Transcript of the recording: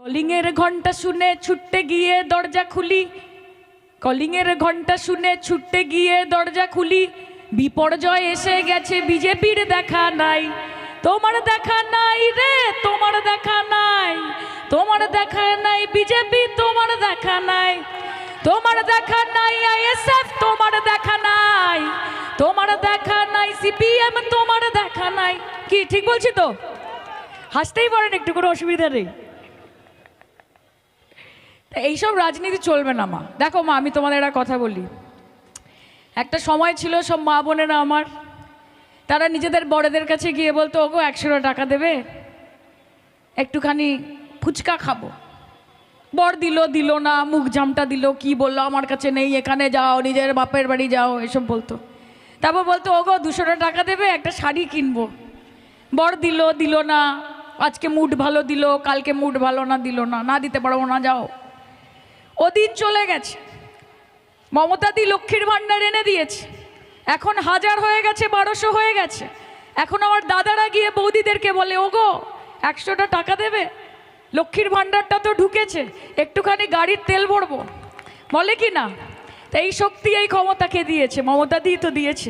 কলিংয়ের ঘন্টা শুনে ছুটতে গিয়ে দরজা খুলি, কলিংয়ের ঘন্টা শুনে ছুটতে গিয়ে দরজা খুলি। বিপর্যয় এসে গেছে, বিজেপির দেখা নাই, তোমার দেখা নাই রে, তোমার দেখা নাই, তোমার দেখা নাই বিজেপি, তোমার দেখা নাই, তোমার দেখা নাই আইএসএফ, তোমার দেখা নাই, তোমার দেখা নাই সিপিএম, তোমার দেখা নাই। কি ঠিক বলছি তো? হাসতেই পারেন, একটু কোনো অসুবিধা নেই। এইসব রাজনীতি চলবে না মা। দেখো মা, আমি তোমাদের একটা কথা বলি। একটা সময় ছিল সব মা বোনেরা আমার, তারা নিজেদের বড়দের কাছে গিয়ে বলতো, ওগো 100 টাকা দেবে, একটুখানি ফুচকা খাবো। বর দিল, দিল না, মুখ জামটা দিল, কি বললো আমার কাছে নেই, এখানে যাও, নিজের বাপের বাড়ি যাও, এসব বলতো। তারপর বলতো, ওগো 200 টাকা দেবে, একটা শাড়ি কিনবো। বর দিল, দিল না, আজকে মুড ভালো দিল, কালকে মুড ভালো না, দিল না, না দিতে পারবো না, যাও। ওদিন চলে গেছে। মমতাদি লক্ষ্মীর ভাণ্ডার এনে দিয়েছে, এখন 1000 হয়ে গেছে, 1200 হয়ে গেছে। এখন আমার দাদারা গিয়ে বৌদিদেরকে বলে, ওগো 100 টাকা দেবে, লক্ষ্মীর ভাণ্ডারটা তো ঢুকেছে, একটুখানি গাড়ির তেল ভরবো, বলে কি না? তো এই শক্তি এই ক্ষমতাকে দিয়েছে, মমতাদি তো দিয়েছে।